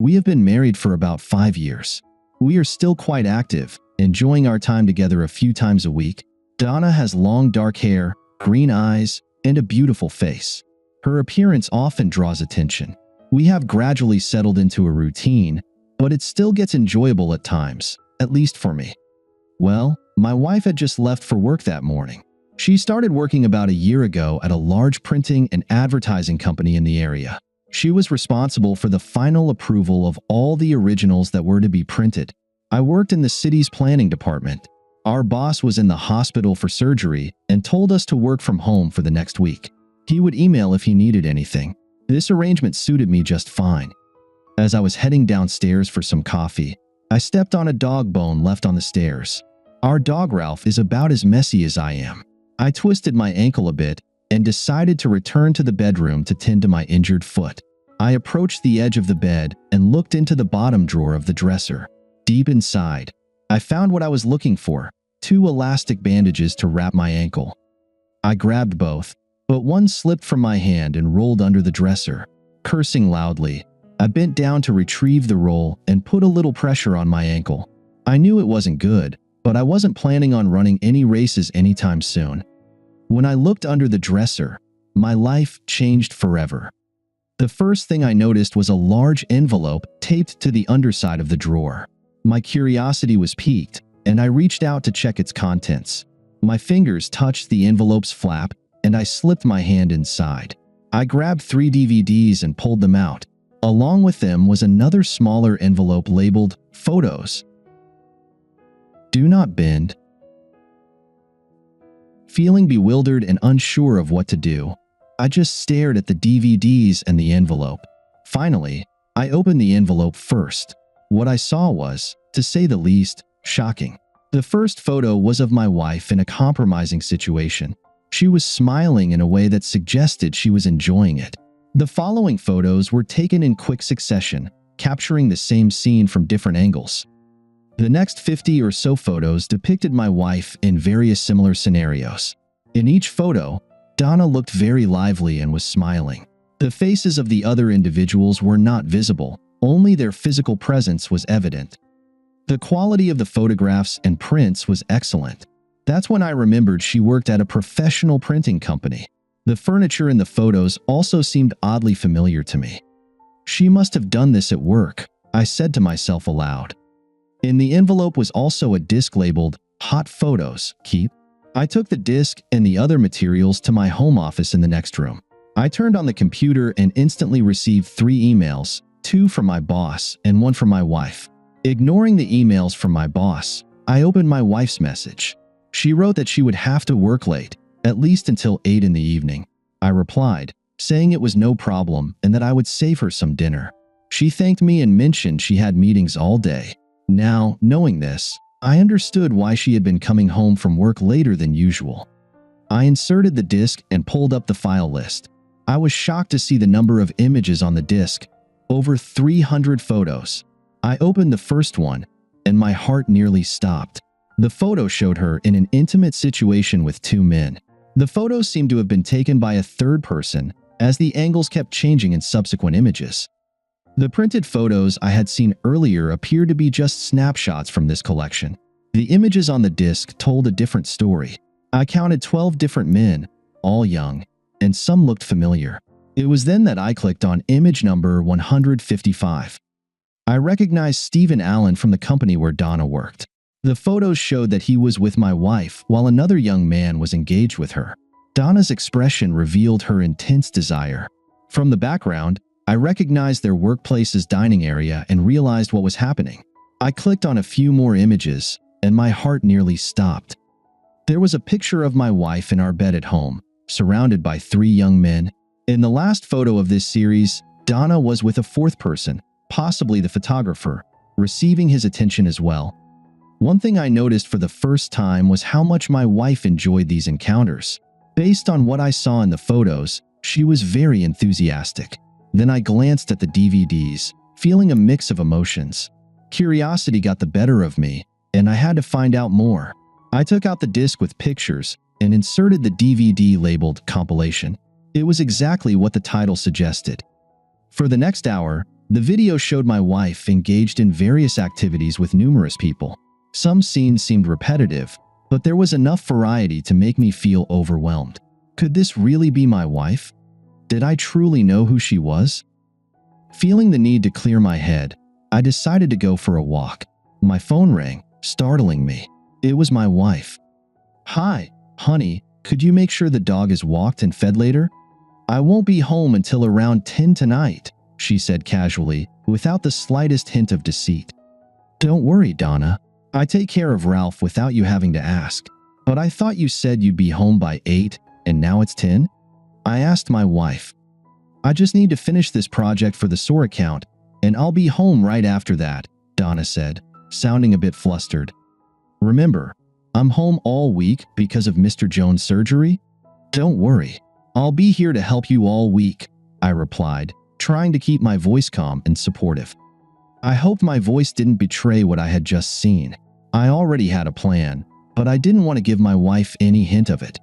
We have been married for about 5 years. We are still quite active, enjoying our time together a few times a week. Donna has long dark hair, green eyes, and a beautiful face. Her appearance often draws attention. We have gradually settled into a routine, but it still gets enjoyable at times, at least for me. Well, my wife had just left for work that morning. She started working about a year ago at a large printing and advertising company in the area. She was responsible for the final approval of all the originals that were to be printed. I worked in the city's planning department. Our boss was in the hospital for surgery and told us to work from home for the next week. He would email if he needed anything. This arrangement suited me just fine. As I was heading downstairs for some coffee, I stepped on a dog bone left on the stairs. Our dog Ralph is about as messy as I am. I twisted my ankle a bit and decided to return to the bedroom to tend to my injured foot. I approached the edge of the bed and looked into the bottom drawer of the dresser. Deep inside, I found what I was looking for, 2 elastic bandages to wrap my ankle. I grabbed both, but one slipped from my hand and rolled under the dresser. Cursing loudly, I bent down to retrieve the roll and put a little pressure on my ankle. I knew it wasn't good, but I wasn't planning on running any races anytime soon. When I looked under the dresser, my life changed forever. The first thing I noticed was a large envelope taped to the underside of the drawer. My curiosity was piqued, and I reached out to check its contents. My fingers touched the envelope's flap, and I slipped my hand inside. I grabbed 3 DVDs and pulled them out. Along with them was another smaller envelope labeled Photos. Do not bend. Feeling bewildered and unsure of what to do, I just stared at the DVDs and the envelope. Finally, I opened the envelope first. What I saw was, to say the least, shocking. The first photo was of my wife in a compromising situation. She was smiling in a way that suggested she was enjoying it. The following photos were taken in quick succession, capturing the same scene from different angles. The next 50 or so photos depicted my wife in various similar scenarios. In each photo, Donna looked very lively and was smiling. The faces of the other individuals were not visible, only their physical presence was evident. The quality of the photographs and prints was excellent. That's when I remembered she worked at a professional printing company. The furniture in the photos also seemed oddly familiar to me. She must have done this at work, I said to myself aloud. In the envelope was also a disc labeled Hot Photos, Keep. I took the disc and the other materials to my home office in the next room. I turned on the computer and instantly received 3 emails, 2 from my boss and 1 from my wife. Ignoring the emails from my boss, I opened my wife's message. She wrote that she would have to work late, at least until 8 in the evening. I replied, saying it was no problem and that I would save her some dinner. She thanked me and mentioned she had meetings all day. Now, knowing this, I understood why she had been coming home from work later than usual. I inserted the disc and pulled up the file list. I was shocked to see the number of images on the disc, over 300 photos. I opened the first one, and my heart nearly stopped. The photo showed her in an intimate situation with 2 men. The photos seemed to have been taken by a third person, as the angles kept changing in subsequent images. The printed photos I had seen earlier appeared to be just snapshots from this collection. The images on the disc told a different story. I counted 12 different men, all young, and some looked familiar. It was then that I clicked on image number 155. I recognized Stephen Allen from the company where Donna worked. The photos showed that he was with my wife while another young man was engaged with her. Donna's expression revealed her intense desire. From the background, I recognized their workplace's dining area and realized what was happening. I clicked on a few more images, and my heart nearly stopped. There was a picture of my wife in our bed at home, surrounded by 3 young men. In the last photo of this series, Donna was with a 4th person, possibly the photographer, receiving his attention as well. One thing I noticed for the first time was how much my wife enjoyed these encounters. Based on what I saw in the photos, she was very enthusiastic. Then I glanced at the DVDs, feeling a mix of emotions. Curiosity got the better of me, and I had to find out more. I took out the disc with pictures and inserted the DVD labeled Compilation. It was exactly what the title suggested. For the next hour, The video showed my wife engaged in various activities with numerous people. Some scenes seemed repetitive, but there was enough variety to make me feel overwhelmed. Could this really be my wife? Did I truly know who she was? Feeling the need to clear my head, I decided to go for a walk. My phone rang, startling me. It was my wife. "Hi, honey, could you make sure the dog is walked and fed later? I won't be home until around 10 tonight," she said casually, without the slightest hint of deceit. "Don't worry, Donna. I take care of Ralph without you having to ask. But I thought you said you'd be home by 8, and now it's 10? I asked my wife. "I just need to finish this project for the SOAR account, and I'll be home right after that," Donna said, sounding a bit flustered. "Remember, I'm home all week because of Mr. Jones' surgery? Don't worry, I'll be here to help you all week," I replied, trying to keep my voice calm and supportive. I hoped my voice didn't betray what I had just seen. I already had a plan, but I didn't want to give my wife any hint of it.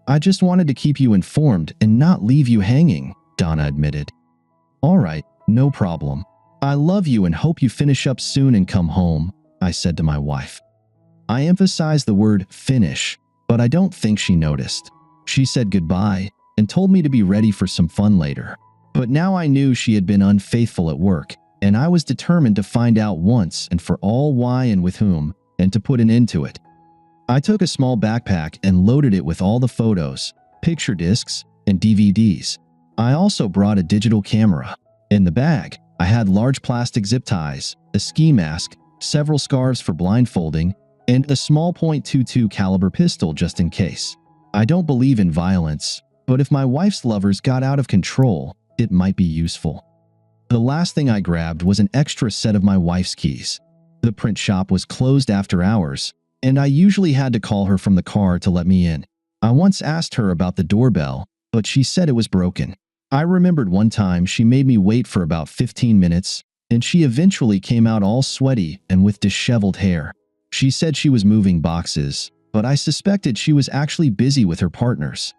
"I just wanted to keep you informed and not leave you hanging," Donna admitted. "All right, no problem. I love you and hope you finish up soon and come home," I said to my wife. I emphasized the word finish, but I don't think she noticed. She said goodbye and told me to be ready for some fun later. But now I knew she had been unfaithful at work, and I was determined to find out once and for all why and with whom, and to put an end to it. I took a small backpack and loaded it with all the photos, picture discs, and DVDs. I also brought a digital camera. In the bag, I had large plastic zip ties, a ski mask, several scarves for blindfolding, and a small .22 caliber pistol just in case. I don't believe in violence, but if my wife's lovers got out of control, it might be useful. The last thing I grabbed was an extra set of my wife's keys. The print shop was closed after hours, and I usually had to call her from the car to let me in. I once asked her about the doorbell, but she said it was broken. I remembered one time she made me wait for about 15 minutes, and she eventually came out all sweaty and with disheveled hair. She said she was moving boxes, but I suspected she was actually busy with her partners.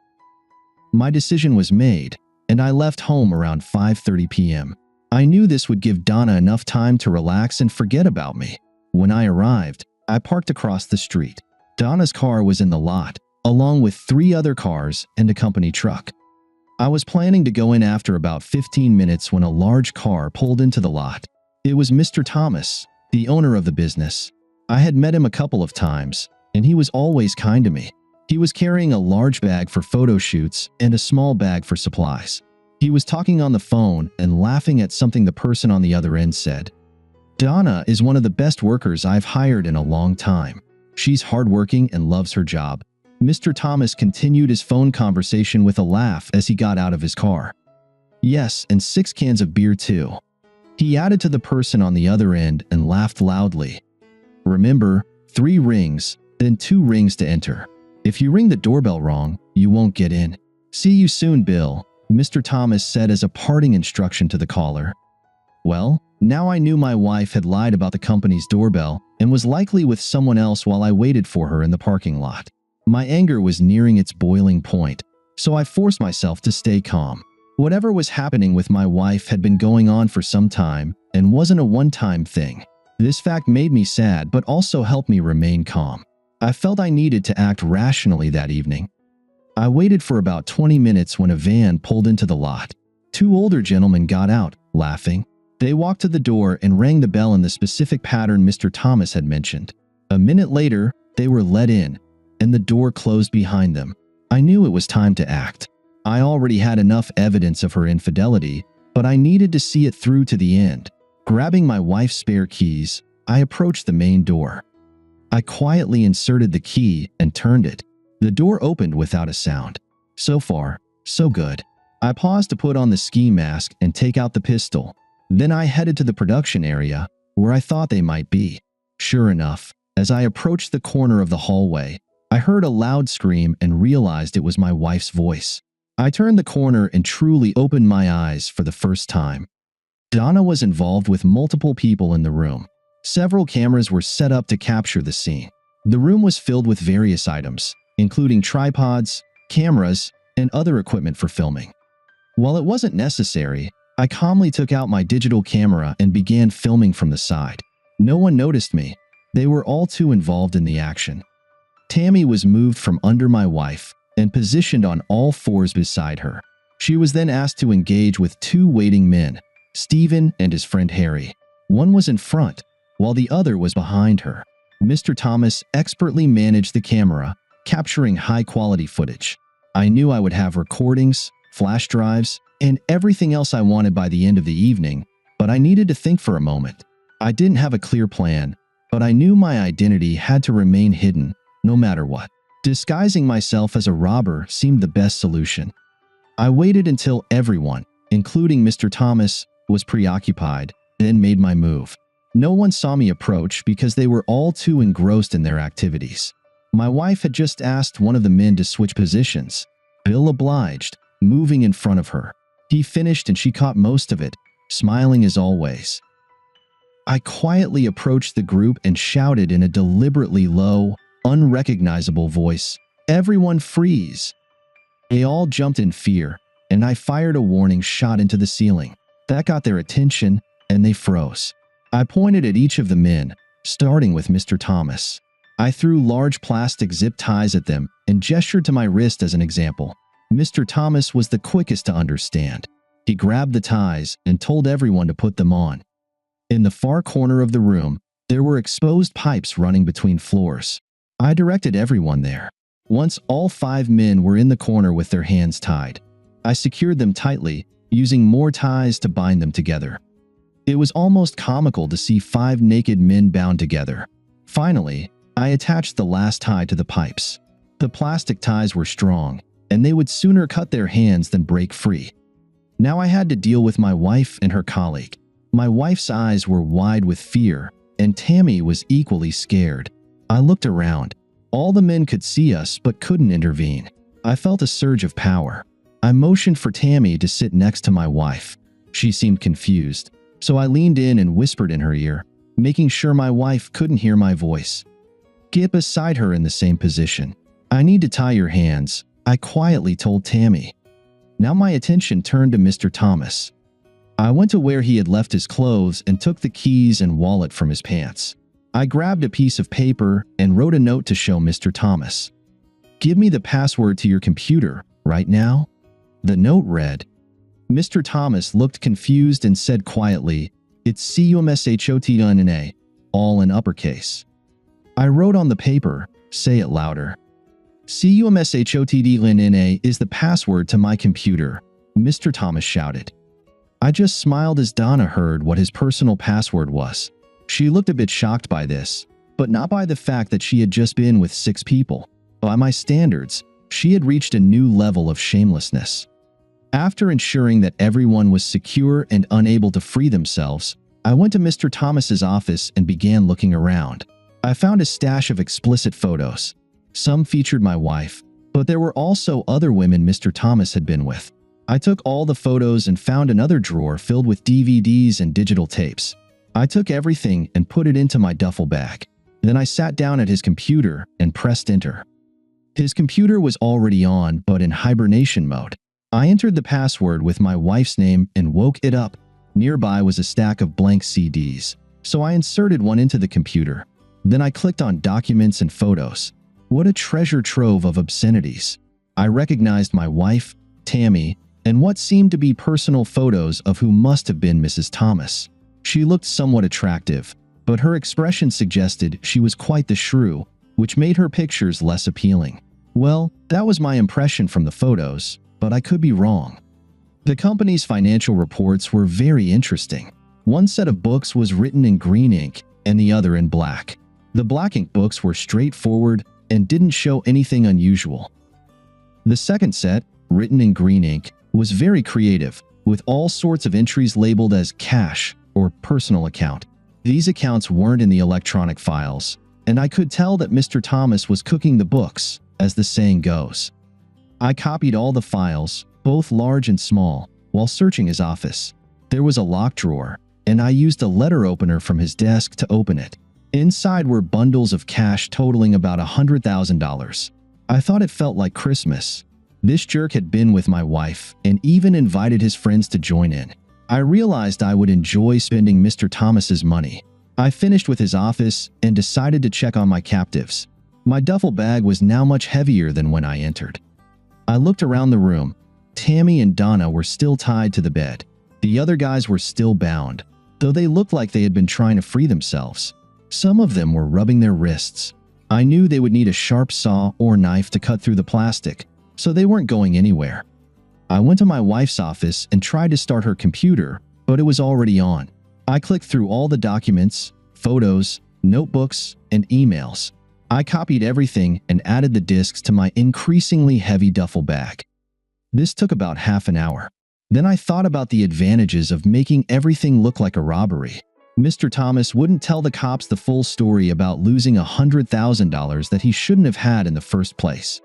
My decision was made, and I left home around 5:30 p.m. I knew this would give Donna enough time to relax and forget about me. When I arrived, I parked across the street. Donna's car was in the lot, along with 3 other cars and a company truck. I was planning to go in after about 15 minutes when a large car pulled into the lot. It was Mr. Thomas, the owner of the business. I had met him a couple of times, and he was always kind to me. He was carrying a large bag for photo shoots and a small bag for supplies. He was talking on the phone and laughing at something the person on the other end said. "Donna is one of the best workers I've hired in a long time. She's hardworking and loves her job." Mr. Thomas continued his phone conversation with a laugh as he got out of his car. "Yes, and 6 cans of beer too." He added to the person on the other end and laughed loudly. "Remember, 3 rings, then 2 rings to enter. If you ring the doorbell wrong, you won't get in. See you soon, Bill," Mr. Thomas said as a parting instruction to the caller. Well, now I knew my wife had lied about the company's doorbell and was likely with someone else while I waited for her in the parking lot. My anger was nearing its boiling point, so I forced myself to stay calm. Whatever was happening with my wife had been going on for some time and wasn't a one-time thing. This fact made me sad but also helped me remain calm. I felt I needed to act rationally that evening. I waited for about 20 minutes when a van pulled into the lot. 2 older gentlemen got out, laughing. They walked to the door and rang the bell in the specific pattern Mr. Thomas had mentioned. A minute later, they were let in, and the door closed behind them. I knew it was time to act. I already had enough evidence of her infidelity, but I needed to see it through to the end. Grabbing my wife's spare keys, I approached the main door. I quietly inserted the key and turned it. The door opened without a sound. So far, so good. I paused to put on the ski mask and take out the pistol. Then I headed to the production area, where I thought they might be. Sure enough, as I approached the corner of the hallway, I heard a loud scream and realized it was my wife's voice. I turned the corner and truly opened my eyes for the first time. Donna was involved with multiple people in the room. Several cameras were set up to capture the scene. The room was filled with various items, including tripods, cameras, and other equipment for filming. While it wasn't necessary, I calmly took out my digital camera and began filming from the side. No one noticed me. They were all too involved in the action. Tammy was moved from under my wife and positioned on all fours beside her. She was then asked to engage with two waiting men, Stephen and his friend Harry. One was in front, while the other was behind her. Mr. Thomas expertly managed the camera, capturing high-quality footage. I knew I would have recordings, flash drives, and everything else I wanted by the end of the evening, but I needed to think for a moment. I didn't have a clear plan, but I knew my identity had to remain hidden, no matter what. Disguising myself as a robber seemed the best solution. I waited until everyone, including Mr. Thomas, was preoccupied, then made my move. No one saw me approach because they were all too engrossed in their activities. My wife had just asked one of the men to switch positions. Bill obliged, moving in front of her. He finished and she caught most of it, smiling as always. I quietly approached the group and shouted in a deliberately low, unrecognizable voice, "Everyone freeze!" They all jumped in fear, and I fired a warning shot into the ceiling. That got their attention, and they froze. I pointed at each of the men, starting with Mr. Thomas. I threw large plastic zip ties at them and gestured to my wrist as an example. Mr. Thomas was the quickest to understand. He grabbed the ties and told everyone to put them on. In the far corner of the room, there were exposed pipes running between floors. I directed everyone there. Once all 5 men were in the corner with their hands tied, I secured them tightly, using more ties to bind them together. It was almost comical to see 5 naked men bound together. Finally, I attached the last tie to the pipes. The plastic ties were strong, and they would sooner cut their hands than break free. Now I had to deal with my wife and her colleague. My wife's eyes were wide with fear, and Tammy was equally scared. I looked around. All the men could see us but couldn't intervene. I felt a surge of power. I motioned for Tammy to sit next to my wife. She seemed confused, so I leaned in and whispered in her ear, making sure my wife couldn't hear my voice. "Get beside her in the same position. I need to tie your hands," I quietly told Tammy. Now my attention turned to Mr. Thomas. I went to where he had left his clothes and took the keys and wallet from his pants. I grabbed a piece of paper and wrote a note to show Mr. Thomas. "Give me the password to your computer, right now." The note read. Mr. Thomas looked confused and said quietly, "It's CUMSHOTNA, all in uppercase." I wrote on the paper, "Say it louder." "CUMSHOTDNA is the password to my computer," Mr. Thomas shouted. I just smiled as Donna heard what his personal password was. She looked a bit shocked by this, but not by the fact that she had just been with 6 people. By my standards, she had reached a new level of shamelessness. After ensuring that everyone was secure and unable to free themselves, I went to Mr. Thomas's office and began looking around. I found a stash of explicit photos. Some featured my wife, but there were also other women Mr. Thomas had been with. I took all the photos and found another drawer filled with DVDs and digital tapes. I took everything and put it into my duffel bag. Then I sat down at his computer and pressed enter. His computer was already on, but in hibernation mode. I entered the password with my wife's name and woke it up. Nearby was a stack of blank CDs, so I inserted one into the computer. Then I clicked on Documents and Photos. What a treasure trove of obscenities. I recognized my wife, Tammy, and what seemed to be personal photos of who must have been Mrs. Thomas. She looked somewhat attractive, but her expression suggested she was quite the shrew, which made her pictures less appealing. Well, that was my impression from the photos, but I could be wrong. The company's financial reports were very interesting. One set of books was written in green ink and the other in black. The black ink books were straightforward and didn't show anything unusual. The second set, written in green ink, was very creative, with all sorts of entries labeled as cash or personal account. These accounts weren't in the electronic files, and I could tell that Mr. Thomas was cooking the books, as the saying goes. I copied all the files, both large and small, while searching his office. There was a locked drawer, and I used a letter opener from his desk to open it. Inside were bundles of cash totaling about $100,000. I thought it felt like Christmas. This jerk had been with my wife and even invited his friends to join in. I realized I would enjoy spending Mr. Thomas's money. I finished with his office and decided to check on my captives. My duffel bag was now much heavier than when I entered. I looked around the room. Tammy and Donna were still tied to the bed. The other guys were still bound, though they looked like they had been trying to free themselves. Some of them were rubbing their wrists. I knew they would need a sharp saw or knife to cut through the plastic, so they weren't going anywhere. I went to my wife's office and tried to start her computer, but it was already on. I clicked through all the documents, photos, notebooks, and emails. I copied everything and added the disks to my increasingly heavy duffel bag. This took about half an hour. Then I thought about the advantages of making everything look like a robbery. Mr. Thomas wouldn't tell the cops the full story about losing $100,000 that he shouldn't have had in the first place.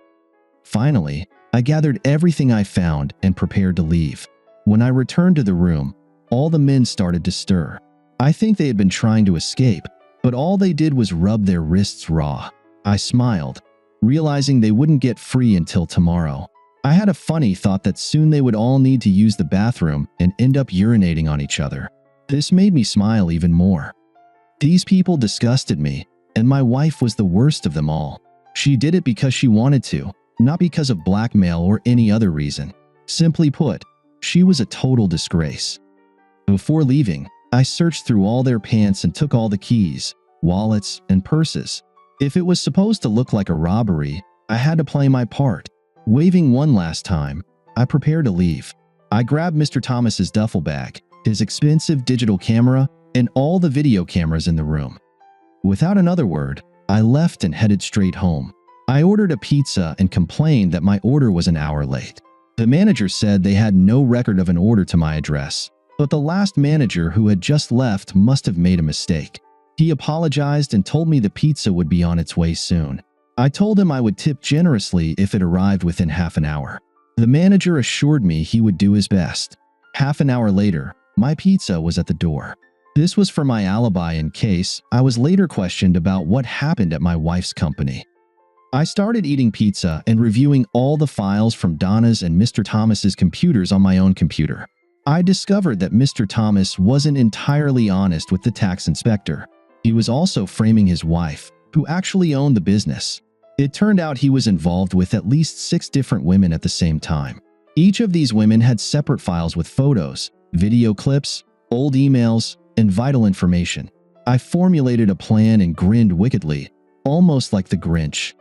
Finally, I gathered everything I found and prepared to leave. When I returned to the room, all the men started to stir. I think they had been trying to escape, but all they did was rub their wrists raw. I smiled, realizing they wouldn't get free until tomorrow. I had a funny thought that soon they would all need to use the bathroom and end up urinating on each other. This made me smile even more. These people disgusted me, and my wife was the worst of them all. She did it because she wanted to, not because of blackmail or any other reason. Simply put, she was a total disgrace. Before leaving, I searched through all their pants and took all the keys, wallets, and purses. If it was supposed to look like a robbery, I had to play my part. Waving one last time, I prepared to leave. I grabbed Mr. Thomas's duffel bag, his expensive digital camera, and all the video cameras in the room. Without another word, I left and headed straight home. I ordered a pizza and complained that my order was an hour late. The manager said they had no record of an order to my address, but the last manager who had just left must have made a mistake. He apologized and told me the pizza would be on its way soon. I told him I would tip generously if it arrived within half an hour. The manager assured me he would do his best. Half an hour later, my pizza was at the door. This was for my alibi in case I was later questioned about what happened at my wife's company. I started eating pizza and reviewing all the files from Donna's and Mr. Thomas's computers on my own computer. I discovered that Mr. Thomas wasn't entirely honest with the tax inspector. He was also framing his wife, who actually owned the business. It turned out he was involved with at least 6 different women at the same time. Each of these women had separate files with photos, video clips, old emails, and vital information. I formulated a plan and grinned wickedly, almost like the Grinch.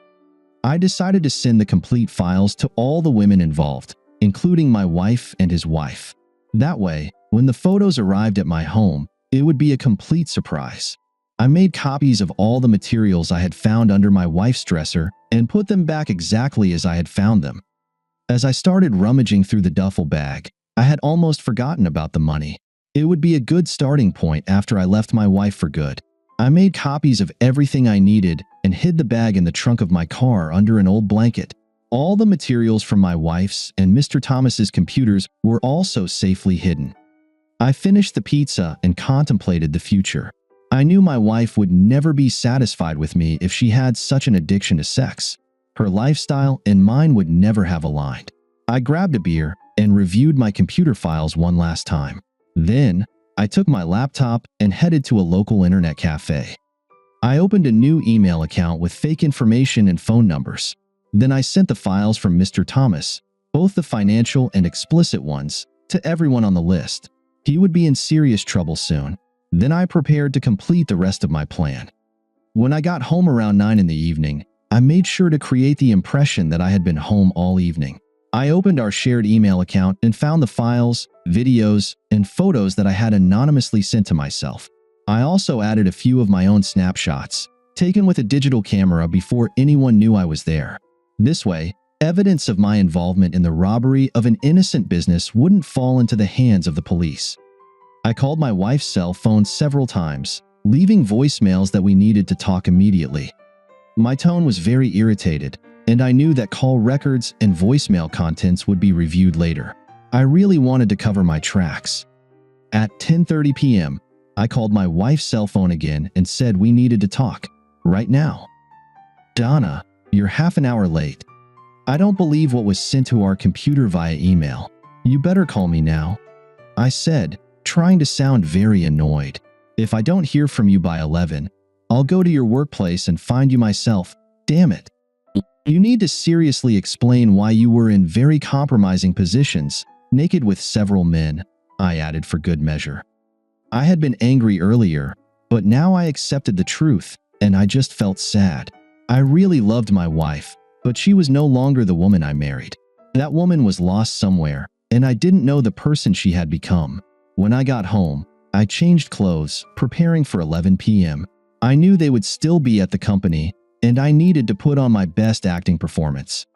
I decided to send the complete files to all the women involved, including my wife and his wife. That way, when the photos arrived at my home, it would be a complete surprise. I made copies of all the materials I had found under my wife's dresser and put them back exactly as I had found them. As I started rummaging through the duffel bag, I had almost forgotten about the money. It would be a good starting point after I left my wife for good. I made copies of everything I needed and hid the bag in the trunk of my car under an old blanket. All the materials from my wife's and Mr. Thomas's computers were also safely hidden. I finished the pizza and contemplated the future. I knew my wife would never be satisfied with me if she had such an addiction to sex. Her lifestyle and mine would never have aligned. I grabbed a beer and reviewed my computer files one last time. Then, I took my laptop and headed to a local internet cafe. I opened a new email account with fake information and phone numbers. Then I sent the files from Mr. Thomas, both the financial and explicit ones, to everyone on the list. He would be in serious trouble soon. Then I prepared to complete the rest of my plan. When I got home around 9 in the evening, I made sure to create the impression that I had been home all evening. I opened our shared email account and found the files, videos, and photos that I had anonymously sent to myself. I also added a few of my own snapshots, taken with a digital camera before anyone knew I was there. This way, evidence of my involvement in the robbery of an innocent business wouldn't fall into the hands of the police. I called my wife's cell phone several times, leaving voicemails that we needed to talk immediately. My tone was very irritated, and I knew that call records and voicemail contents would be reviewed later. I really wanted to cover my tracks. At 10:30 p.m., I called my wife's cell phone again and said we needed to talk, right now. "Donna, you're half an hour late. I don't believe what was sent to our computer via email. You better call me now," I said, trying to sound very annoyed. If I don't hear from you by 11, I'll go to your workplace and find you myself. Damn it. You need to seriously explain why you were in very compromising positions, naked with several men, I added for good measure. I had been angry earlier, but now I accepted the truth, and I just felt sad. I really loved my wife, but she was no longer the woman I married. That woman was lost somewhere, and I didn't know the person she had become. When I got home, I changed clothes, preparing for 11 p.m. I knew they would still be at the company, and I needed to put on my best acting performance.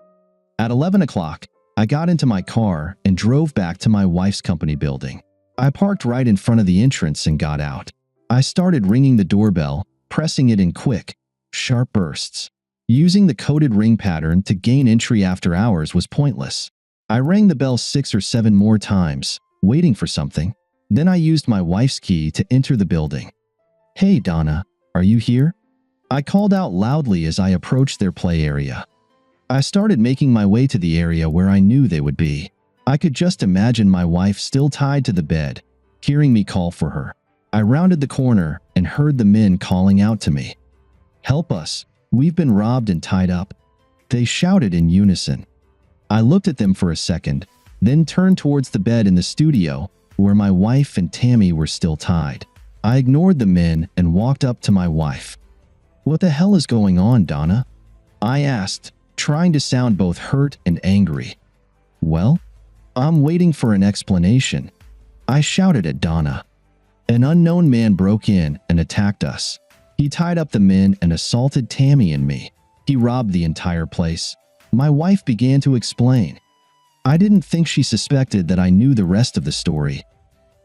At 11 o'clock, I got into my car and drove back to my wife's company building. I parked right in front of the entrance and got out. I started ringing the doorbell, pressing it in quick, sharp bursts. Using the coded ring pattern to gain entry after hours was pointless. I rang the bell 6 or 7 more times, waiting for something. Then I used my wife's key to enter the building. "Hey, Donna, are you here?" I called out loudly as I approached their play area. I started making my way to the area where I knew they would be. I could just imagine my wife still tied to the bed, hearing me call for her. I rounded the corner and heard the men calling out to me. "Help us, we've been robbed and tied up," they shouted in unison. I looked at them for a second, then turned towards the bed in the studio where my wife and Tammy were still tied. I ignored the men and walked up to my wife. "What the hell is going on, Donna?" I asked, trying to sound both hurt and angry. "Well, I'm waiting for an explanation," I shouted at Donna. "An unknown man broke in and attacked us. He tied up the men and assaulted Tammy and me. He robbed the entire place." My wife began to explain. I didn't think she suspected that I knew the rest of the story.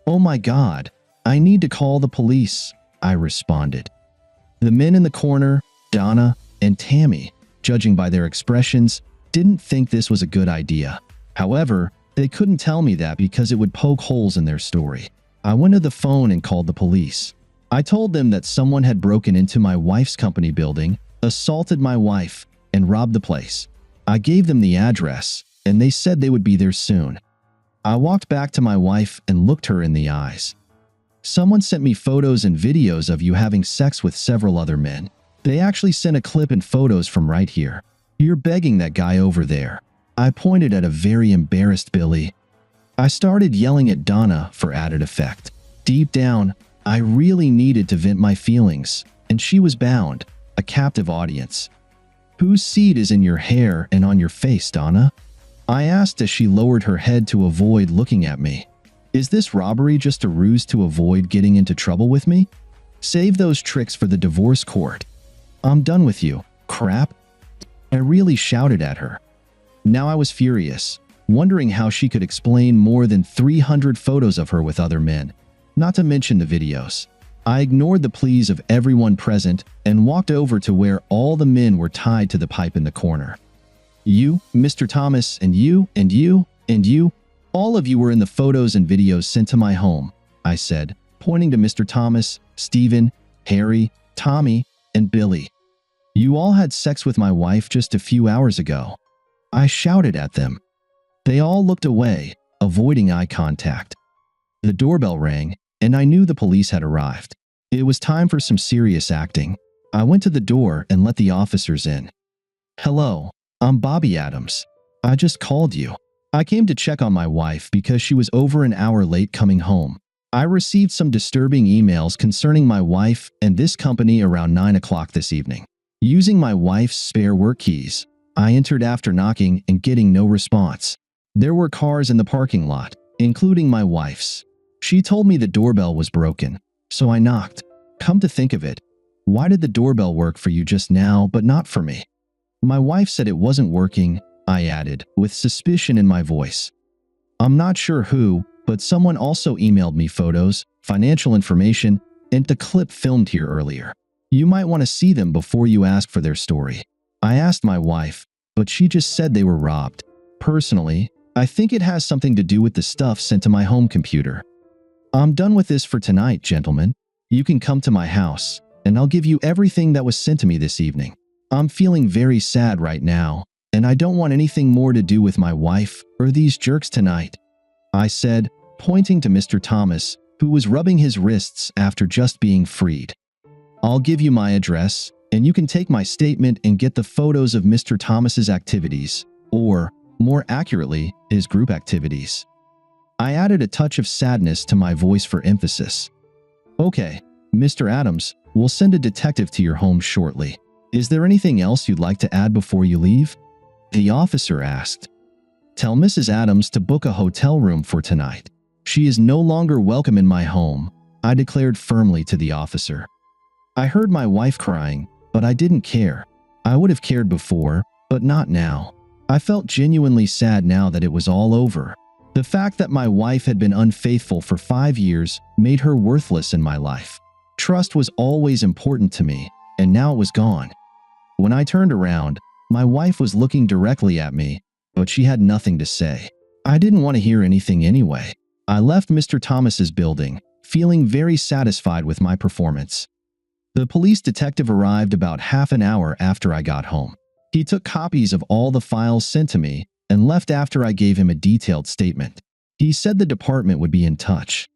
"Oh my God, I need to call the police," I responded. The men in the corner, Donna and Tammy, judging by their expressions, didn't think this was a good idea. However, they couldn't tell me that because it would poke holes in their story. I went to the phone and called the police. I told them that someone had broken into my wife's company building, assaulted my wife, and robbed the place. I gave them the address, and they said they would be there soon. I walked back to my wife and looked her in the eyes. "Someone sent me photos and videos of you having sex with several other men. They actually sent a clip and photos from right here. You're begging that guy over there." I pointed at a very embarrassed Billy. I started yelling at Donna for added effect. Deep down, I really needed to vent my feelings, and she was bound, a captive audience. "Whose seed is in your hair and on your face, Donna?" I asked as she lowered her head to avoid looking at me. "Is this robbery just a ruse to avoid getting into trouble with me? Save those tricks for the divorce court. I'm done with you, crap." I really shouted at her. Now I was furious, wondering how she could explain more than 300 photos of her with other men, not to mention the videos. I ignored the pleas of everyone present and walked over to where all the men were tied to the pipe in the corner. "You, Mr. Thomas, and you, and you, and you, all of you were in the photos and videos sent to my home," I said, pointing to Mr. Thomas, Stephen, Harry, Tommy, and Billy. "You all had sex with my wife just a few hours ago." I shouted at them. They all looked away, avoiding eye contact. The doorbell rang, and I knew the police had arrived. It was time for some serious acting. I went to the door and let the officers in. "Hello, I'm Bobby Adams. I just called you. I came to check on my wife because she was over an hour late coming home. I received some disturbing emails concerning my wife and this company around 9 o'clock this evening. Using my wife's spare work keys, I entered after knocking and getting no response. There were cars in the parking lot, including my wife's. She told me the doorbell was broken, so I knocked. Come to think of it, why did the doorbell work for you just now but not for me?" "My wife said it wasn't working," I added, with suspicion in my voice. "I'm not sure who, but someone also emailed me photos, financial information, and the clip filmed here earlier. You might want to see them before you ask for their story." I asked my wife, but she just said they were robbed. Personally, I think it has something to do with the stuff sent to my home computer. "I'm done with this for tonight, gentlemen. You can come to my house, and I'll give you everything that was sent to me this evening. I'm feeling very sad right now, and I don't want anything more to do with my wife or these jerks tonight," I said, pointing to Mr. Thomas, who was rubbing his wrists after just being freed. I'll give you my address, and you can take my statement and get the photos of Mr. Thomas's activities, or, more accurately, his group activities. I added a touch of sadness to my voice for emphasis. Okay, Mr. Adams, we'll send a detective to your home shortly. Is there anything else you'd like to add before you leave? The officer asked. Tell Mrs. Adams to book a hotel room for tonight. She is no longer welcome in my home, I declared firmly to the officer. I heard my wife crying, but I didn't care. I would have cared before, but not now. I felt genuinely sad now that it was all over. The fact that my wife had been unfaithful for 5 years made her worthless in my life. Trust was always important to me, and now it was gone. When I turned around, my wife was looking directly at me, but she had nothing to say. I didn't want to hear anything anyway. I left Mr. Thomas's building, feeling very satisfied with my performance. The police detective arrived about half an hour after I got home. He took copies of all the files sent to me and left after I gave him a detailed statement. He said the department would be in touch.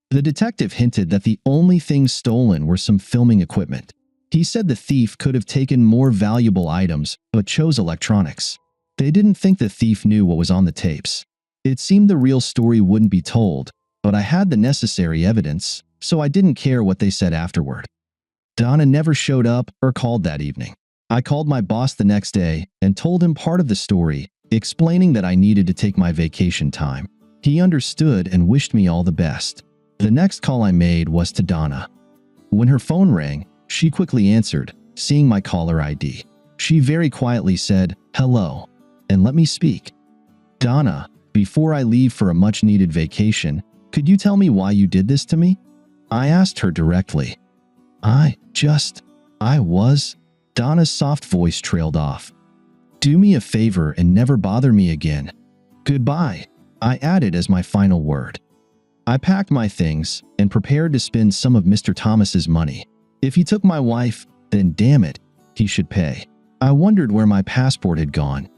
The detective hinted that the only things stolen were some filming equipment. He said the thief could have taken more valuable items but chose electronics. They didn't think the thief knew what was on the tapes. It seemed the real story wouldn't be told, but I had the necessary evidence, so I didn't care what they said afterward. Donna never showed up or called that evening. I called my boss the next day and told him part of the story, explaining that I needed to take my vacation time. He understood and wished me all the best. The next call I made was to Donna. When her phone rang, she quickly answered, seeing my caller ID. She very quietly said, "Hello, and let me speak." "Donna, before I leave for a much-needed vacation, could you tell me why you did this to me?" I asked her directly. I was. Donna's soft voice trailed off. "Do me a favor and never bother me again. Goodbye," I added as my final word. I packed my things and prepared to spend some of Mr. Thomas's money. If he took my wife, then damn it, he should pay. I wondered where my passport had gone.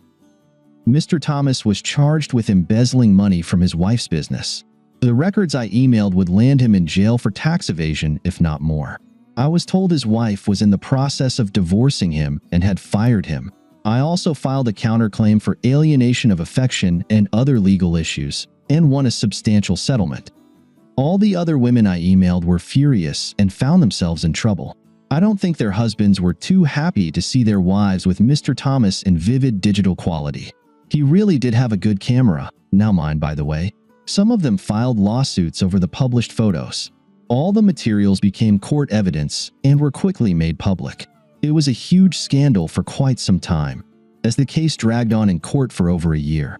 Mr. Thomas was charged with embezzling money from his wife's business. The records I emailed would land him in jail for tax evasion, if not more. I was told his wife was in the process of divorcing him and had fired him. I also filed a counterclaim for alienation of affection and other legal issues, and won a substantial settlement. All the other women I emailed were furious and found themselves in trouble. I don't think their husbands were too happy to see their wives with Mr. Thomas in vivid digital quality. He really did have a good camera, now mine by the way. Some of them filed lawsuits over the published photos. All the materials became court evidence and were quickly made public. It was a huge scandal for quite some time, as the case dragged on in court for over a year.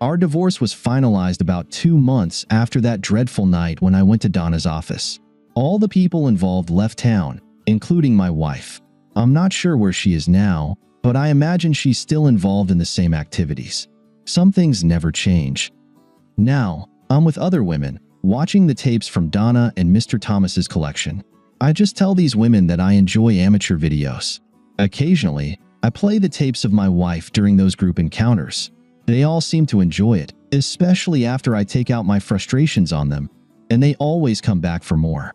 Our divorce was finalized about 2 months after that dreadful night when I went to Donna's office. All the people involved left town, including my wife. I'm not sure where she is now, but I imagine she's still involved in the same activities. Some things never change. Now, I'm with other women, watching the tapes from Donna and Mr. Thomas's collection. I just tell these women that I enjoy amateur videos. Occasionally, I play the tapes of my wife during those group encounters. They all seem to enjoy it, especially after I take out my frustrations on them, and they always come back for more.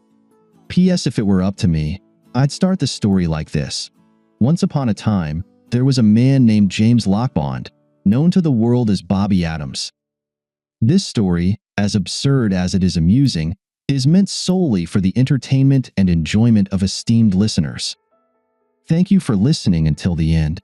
P.S. If it were up to me, I'd start the story like this. Once upon a time, there was a man named James Lockbond, known to the world as Bobby Adams. This story, as absurd as it is amusing, is meant solely for the entertainment and enjoyment of esteemed listeners. Thank you for listening until the end.